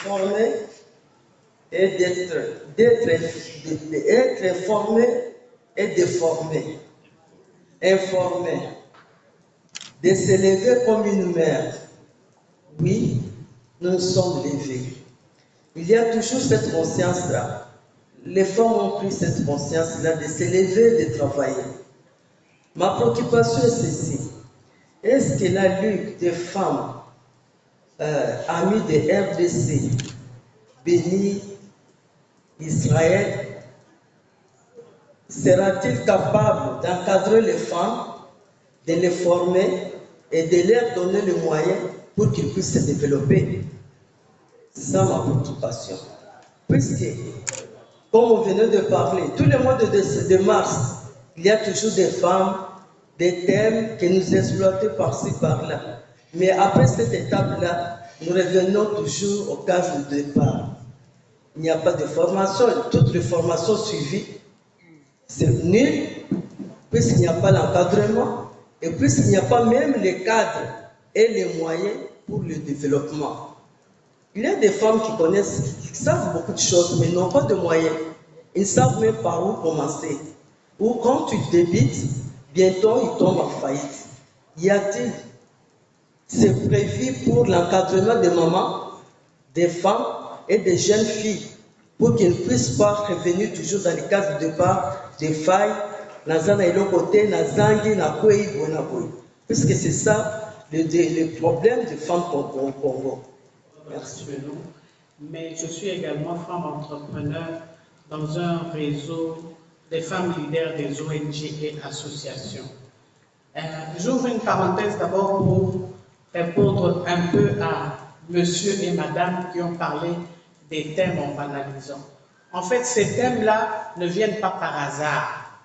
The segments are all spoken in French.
former et d'être formé et de former. Informer, de s'élever comme une mère. Oui, nous nous sommes levés. Il y a toujours cette conscience-là. Les femmes ont pris cette conscience-là de s'élever, de travailler. Ma préoccupation est ceci. Est-ce que la Ligue des femmes amies de RDC, béni Israël, sera-t-il capable d'encadrer les femmes, de les former et de leur donner les moyens pour qu'ils puissent se développer? C'est ça ma préoccupation. Puisque, comme on venait de parler, tous les mois de mars, il y a toujours des femmes, des thèmes que nous exploitons par-ci, par-là. Mais après cette étape-là, nous revenons toujours au cadre de départ. Il n'y a pas de formation, toutes les formations suivies, c'est nul, puisqu'il n'y a pas l'encadrement, et puisqu'il n'y a pas même les cadres et les moyens pour le développement. Il y a des femmes qui connaissent, qui savent beaucoup de choses, mais n'ont pas de moyens. Ils ne savent même par où commencer. Ou quand tu débites, bientôt ils tombent en faillite. Y a-t-il, c'est prévu pour l'encadrement des mamans, des femmes et des jeunes filles, pour qu'ils ne puissent pas revenir toujours dans les cases de départ, des failles, puisque c'est ça le problème des femmes au Congo. Merci. Mais je suis également femme entrepreneur dans un réseau des femmes leaders des ONG et associations. J'ouvre une parenthèse d'abord pour répondre un peu à monsieur et madame qui ont parlé des thèmes en banalisant. En fait, ces thèmes-là ne viennent pas par hasard.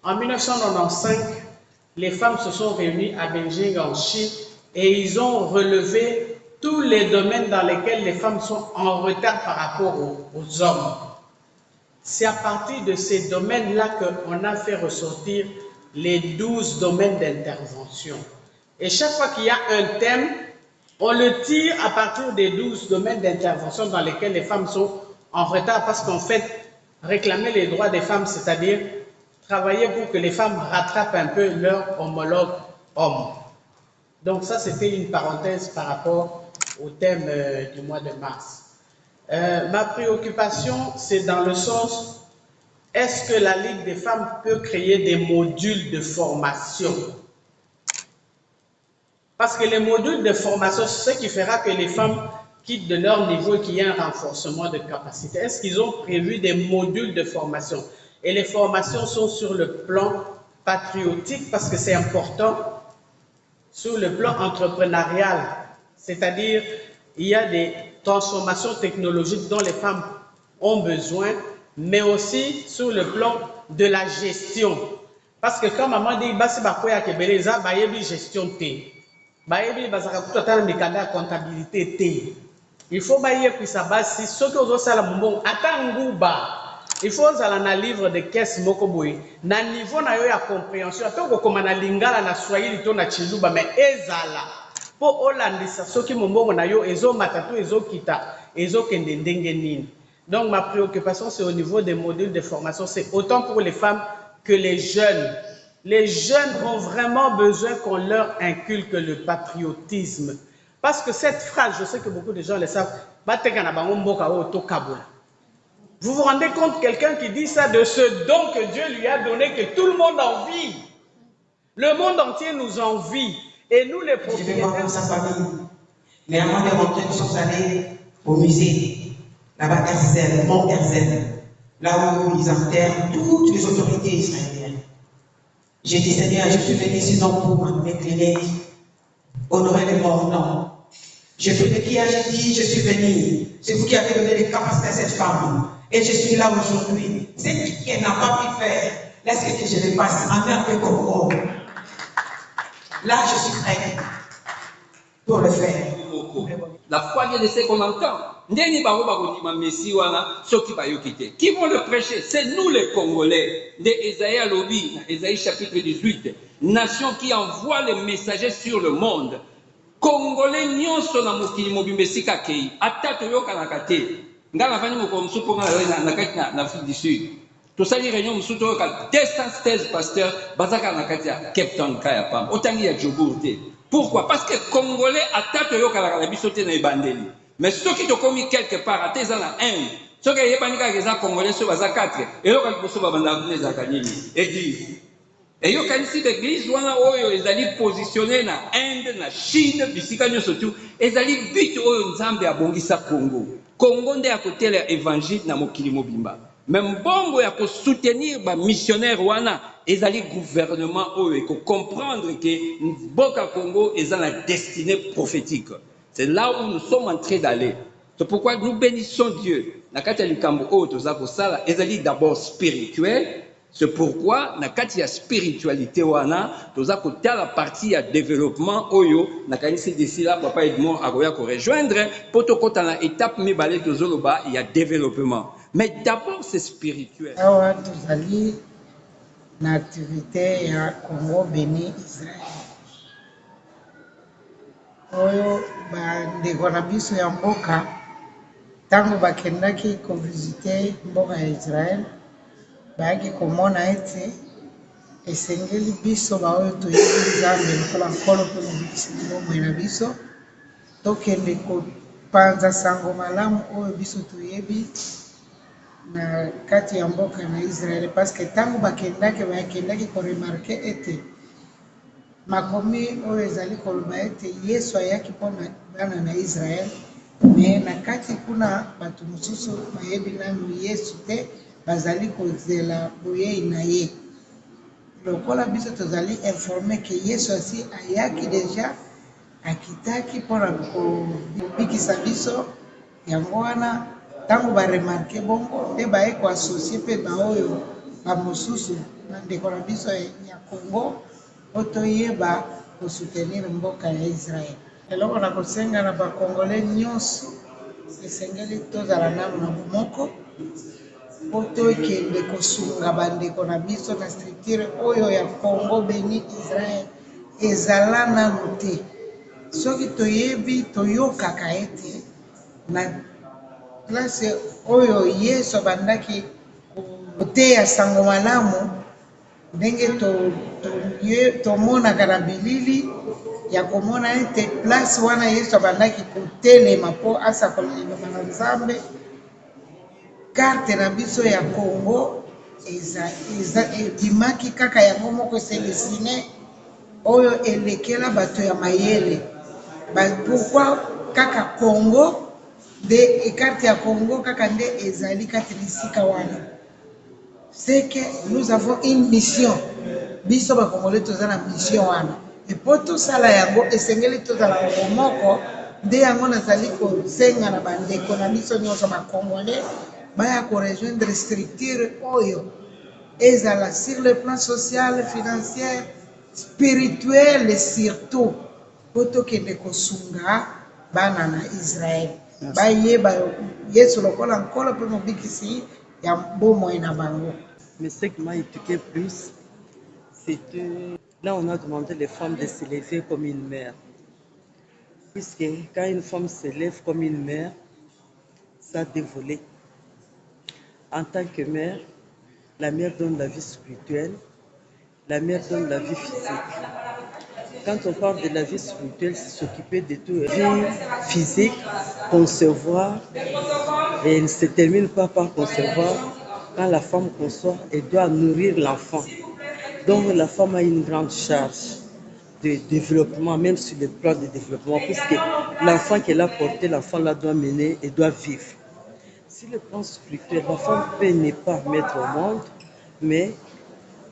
En 1995, les femmes se sont réunies à Beijing en Chine et ils ont relevé tous les domaines dans lesquels les femmes sont en retard par rapport aux hommes. C'est à partir de ces domaines-là qu'on a fait ressortir les 12 domaines d'intervention. Et chaque fois qu'il y a un thème, on le tire à partir des 12 domaines d'intervention dans lesquels les femmes sont en retard parce qu'en fait, réclamer les droits des femmes, c'est-à-dire travailler pour que les femmes rattrapent un peu leurs homologues hommes. Donc ça, c'était une parenthèse par rapport au thème du mois de mars. Ma préoccupation, c'est dans le sens, est-ce que la Ligue des femmes peut créer des modules de formation? Parce que les modules de formation, c'est ce qui fera que les femmes quittent de leur niveau et qu'il y ait un renforcement de capacité. Est-ce qu'ils ont prévu des modules de formation? Et les formations sont sur le plan patriotique parce que c'est important, sur le plan entrepreneurial, c'est-à-dire il y a des transformations technologiques dont les femmes ont besoin, mais aussi sur le plan de la gestion. Parce que quand maman dit basi bakoya kebeleza bayebi gestion té, bayebi bazaka kutata mikanda comptabilité té. Il faut baye kwisa basi soki ozosala mbongo ata nguba. Il faut zala na livre de caisse moko boye na niveau na yo ya compréhension atoko koma na lingala na swahili to na chiluba mais ezala po olandisa soki mbongo na yo ezo matatu ezo kita ezo kende ndenge nini. Donc ma préoccupation c'est au niveau des modules de formation, c'est autant pour les femmes que les jeunes. Les jeunes ont vraiment besoin qu'on leur inculque le patriotisme. Parce que cette phrase, je sais que beaucoup de gens le savent, vous vous rendez compte, quelqu'un qui dit ça de ce don que Dieu lui a donné, que tout le monde envie. Le monde entier nous envie. Et nous, les propriétaires... Mais avant de rentrer, nous sommes allés au musée, là-bas, Herzl, Mont Herzl, là où ils enterrent toutes les autorités israéliennes. J'ai dit, Seigneur, je suis venu sinon pour m'incliner, honorer les morts, non. Je prie de qui j'ai dit, je suis venu. C'est vous qui avez donné les capacités à cette femme. Et je suis là aujourd'hui. C'est qui n'a pas pu faire. Laissez que je le passe en un peu comme là, je suis prêt pour le faire. La foi vient de ce qu'on entend. Qui vont le prêcher? C'est nous les Congolais. De Esaïe Lobi, Esaïe chapitre 18. Nation qui envoie les messagers sur le monde. Congolais nyonso na mokili mobimba esika kei ata toyokanaka te nga navandi mokolo mosusu mpo nga na kati na Afrique du Sud tosali réunion mosusu toyoka 216 pasteurs bazaka na kati ya Cape Town ka ya pamba otangi ya Djobour te. Pourquoi? Parce que Congolais ata toyokanaka na biso te na ebandeli, mais soki tokomi quelque part ata eza na Inde soki eyebani kaka eza Congolais so baza 4 eyoka liboso babandaka kuna ezalaka nini? Église. eyokanisi l'église wana oyo ezali positionné na Inde na Chine bisika nyonso tu ezali but oyo nzambe abongisa Congo. Congo nde ya kotela évangile na mokili mobimba, me mbongo ya kosoutenir bamissionnaire wana ezali gouvernement oyo ekocomprendre ke mboka Congo eza na destinée prophétique. C'est là où nous sommes en train d'aller. C'est pourquoi nous bénissons Dieu. Na kati ya likambo oyo toza kosala ezali d'abord spirituel. C'est pourquoi na kati ya spiritualité wana toza kotala partie ya développement oyo nakanisi d'ici là papa Edmond akoya ko rejoindre pour tokota na étape mibale tozoloba ya développement. Mais d'abord c'est spirituel. Awa tozali na activité ya Congo Béni Israël. Oyo bandeko na biso ya mboka ntango bakendaki kovisite mboka ya Israël bayaki komona ete esengeli biso baoyo toyebi nzambe lokola nkolo mpe mobikisi bomoi na biso tokende kopanza sango malamu oyo biso toyebi na kati ya mboka na Israël, parce que ntango bakendaki koremarke ete makomi oyo ezali koloba ete Yesu ayaki mpona bana na Israël, me na kati kuna bato mosusu bayebi nanu Yesu te bazali kozela boyei na ye. Lokola biso tozali informe ke Yesu asi ayaki deja akitaki mpona kobikisa biso, yango wana ntango baremarke bongo nde baye koasocie mpe baoyo bamosusu bandeko na biso ya Congo po toyeba kosoutenir mboka ya Israel. Eloko na kosenga na bakongole nyonso esengeli tozala nano na bomoko po tokende kosunga bandeko na biso na structure oyo ya Congo Béni Israël ezala nano te. Soki toyebi toyokaka ete na place oyo Yesu abandaki koteya sango malamu ndenge tomonaka na bilili ya komona ete place wana Yesu abandaki kotelema mpo asakola liloba na Nzambe. Karte na biso ya Congo ebimaki kaka yango moko esedesine oyo elekela bato ya mayele. Pourquoi kaka Congo de ekarte ya Congo kaka nde ezali kati lisika wana? C'est que nous avons une mission. Biso bakongole toza na mission wana. Et po tosala yango esengeli tozala moko nde yango nazali kosenga na bandeko na biso nyonso bakongole baya ko rejoindre structure oyo ezala sur le plan social, financier, spirituel et surtout po tokende kosunga bana na Israël. Bayeba Yesu lokola nkolo mpe mobikisi ya bomoi na bango. Mais ce qui m'a éduqué plus, c'était là on a demandé les femmes de se lever comme une mère. Puisque quand une femme se lève comme une mère, ça dévolé. En tant que mère, la mère donne la vie spirituelle, la mère donne la vie physique. Quand on parle de la vie spirituelle, c'est s'occuper de tout. La vie physique, concevoir, et elle ne se termine pas par concevoir. Quand la femme conçoit, elle doit nourrir l'enfant. Donc la femme a une grande charge de développement, même sur le plan de développement, puisque l'enfant qu'elle a porté, l'enfant la doit mener et doit vivre. Sur le plan spirituel, la femme peut ne pas mettre au monde, mais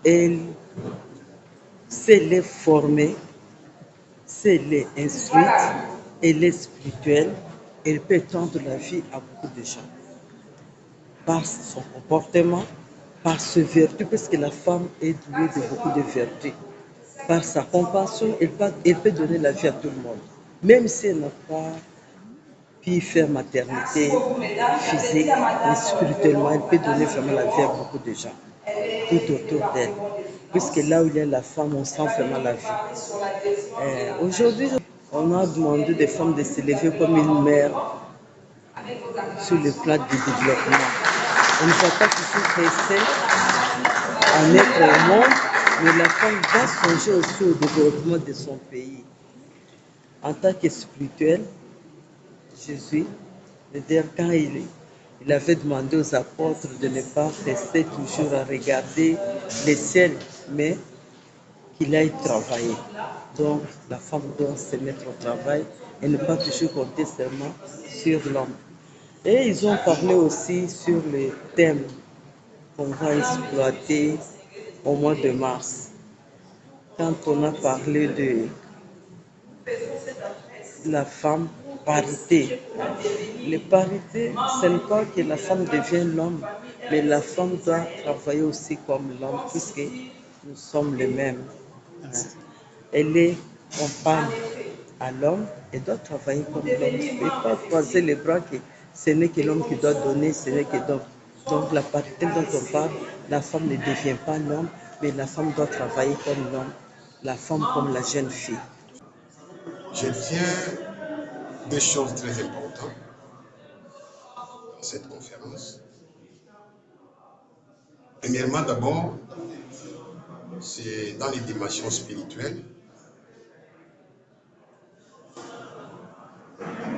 elle sait les former, sait les instruire, elle est spirituelle, elle peut tendre la vie à beaucoup de gens. Par son comportement, par ses vertus, parce que la femme est douée de beaucoup de vertus. Par sa compassion, elle peut donner la vie à tout le monde. Même si elle n'a pas pu faire maternité physique, mais spirituellement, elle peut donner vraiment la vie à beaucoup de gens, tout autour d'elle. Puisque là où il y a la femme, on sent vraiment la vie. Aujourd'hui, On a demandé des femmes de s'élever comme une mère sur le plan du développement. On ne va pas toujours rester en être au monde, mais la femme va songer aussi au développement de son pays. En tant que spirituel, Jésus, quand il avait demandé aux apôtres de ne pas rester toujours à regarder les ciel, mais qu'il aille travailler. Donc, la femme doit se mettre au travail et ne pas toujours compter seulement sur l'homme. Et ils ont parlé aussi sur les thèmes qu'on va exploiter au mois de mars. Quand on a parlé de la femme parité, les parités, ce n'est pas que la femme devienne l'homme, mais la femme doit travailler aussi comme l'homme, puisque nous sommes les mêmes. Elle est compagne à l'homme et doit travailler comme l'homme. Il ne peut pas croiser les bras que ce n'est que l'homme qui doit donner, ce n'est que l'homme. Donc la parité dont on parle, la femme ne devient pas l'homme, mais la femme doit travailler comme l'homme, la femme comme la jeune fille. Je tiens deux choses très importantes dans cette conférence. Premièrement, d'abord, c'est dans les dimensions spirituelles.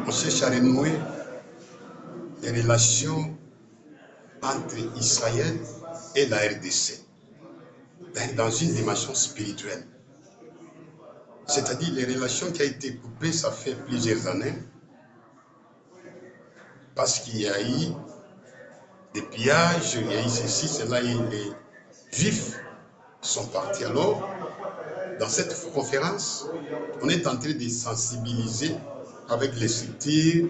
On cherche à renouer les relations entre Israël et la RDC dans une dimension spirituelle. C'est-à-dire les relations qui ont été coupées, ça fait plusieurs années, parce qu'il y a eu des pillages, il y a eu ceci, cela, et les Juifs sont partis. Alors, dans cette conférence, on est en train de sensibiliser avec les structures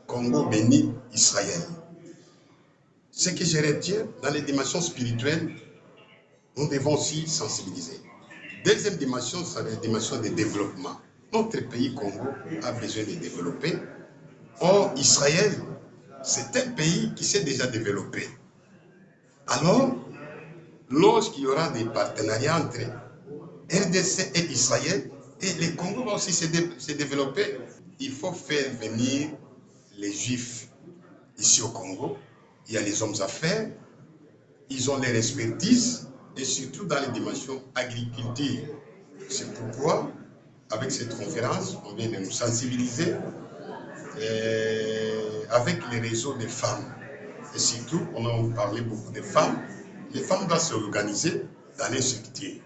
Congo, Béni, Israël. Ce que je retiens dans les dimensions spirituelles, nous devons aussi sensibiliser. Deuxième dimension, c'est la dimension de développement. Notre pays Congo a besoin de développer. Or, Israël, c'est un pays qui s'est déjà développé. Alors, lorsqu'il y aura des partenariats entre RDC et Israël, et le Congo va aussi se développer, il faut faire venir les Juifs ici au Congo. Il y a les hommes d'affaires, ils ont leur expertise, et surtout dans les dimensions agriculture. C'est pourquoi, avec cette conférence, on vient de nous sensibiliser avec les réseaux des femmes. Et surtout, on a parlé beaucoup des femmes. Les femmes doivent s'organiser dans les structures.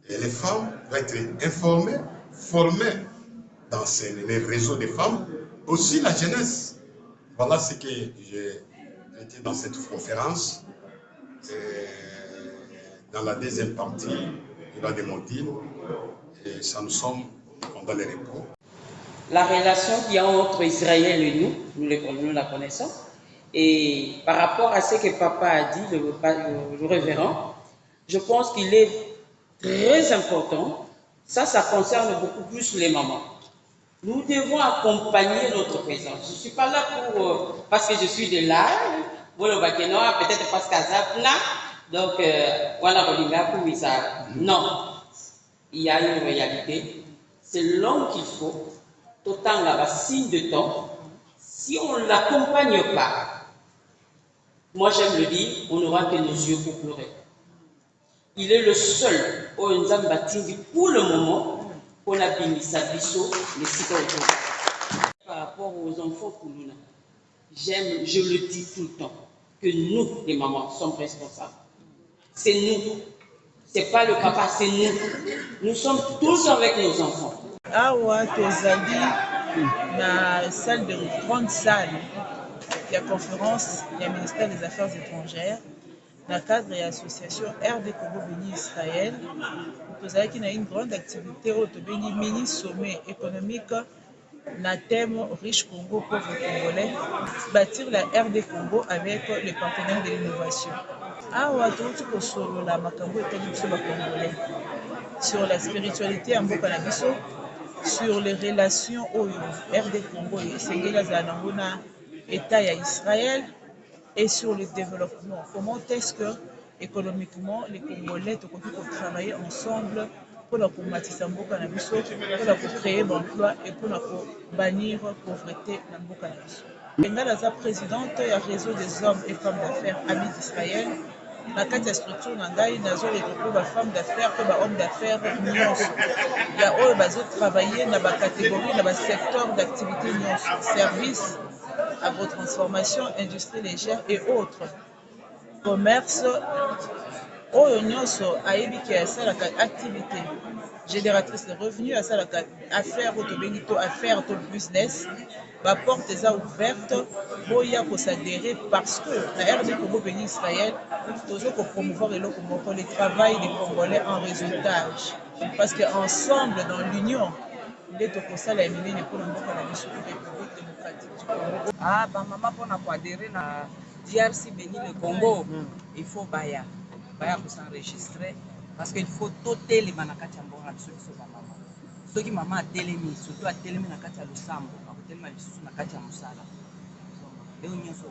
Et les femmes doivent être informées, formées dans les réseaux des femmes. Aussi la jeunesse. Voilà ce que j'ai été dans cette conférence. Dans la deuxième partie, il va démonter. Et ça nous sommes pendant les repos. La relation qu'il y a entre Israël et nous la connaissons. Et par rapport à ce que papa a dit, le révérend, je pense qu'il est très important. Ça concerne beaucoup plus les mamans. Nous devons accompagner notre présence. Je ne suis pas là parce que je suis de là, peut-être parce qu'à Zapna, donc, non, il y a une réalité. C'est l'homme qu'il faut. Autant là, signe de temps, si on ne l'accompagne pas, moi j'aime le dire, on n'aura que nos yeux pour pleurer. Il est le seul au Nzambatindi pour le moment qu'on a béni sa biseau, les citoyens. Par rapport aux enfants Koulouna, je le dis tout le temps, que nous, les mamans, sommes responsables. C'est nous. C'est pas le papa, c'est nous. Nous sommes tous avec nos enfants. Awa tozali na salle de grande salle la conférence du ministère des Affaires étrangères dans le cadre de l'association RD Congo Béni Israël. Tozali na une grande activité au Béni mini sommet économique na thème riche Congo pauvre congolais, bâtir la RD Congo avec les partenaires de l'innovation. Awa touti kosolo la makambo etali biso ba congolais sur la spiritualité en mboka na biso, sur les relations au RD Congo et Sengela Zanangona, État et Israël, et sur le développement. Comment est-ce que, économiquement, les Congolais peuvent travailler ensemble mpona komatisa mboka na biso, mpona kocréer baemploi et mpona kobannir pauvreté na mboka na biso. Nga naza présidente ya réseau des hommes et femmes d'affaires amis d'Israël. Na kati ya structure na ngai nazoregroupe bafemme d'affaires mpe bahomme d'affaires nyonso ya oyo bazotravaille na bacatégorie na basecteur d'activité nyonso, service, agrotransformation, industrie légère et autres, commerce, oyo nyonso ayebi ke asalaka activité génératrice de revenus, asalaka affaire oyo tobengi to affaire to business, baporte eza ouverte, boya kosadere parce que na RD Congo béni Israël tozo kopromouvoir eloko moko, le travail des Congolais en réseautage, parce que ensemble dans l'union nde tokosala ya minene mpona mboka na biso République démocratique du Congo. Bamama mpona koadere na DRC Béni le Congo, il faut baya kosenregistrer parce qu'il faut totelema na kati ya mboka na biso biso bamama. Soki mama atelemi, surtout atelemi na kati ya losambo, akotelema lisusu na kati ya mosala. Leo nyonso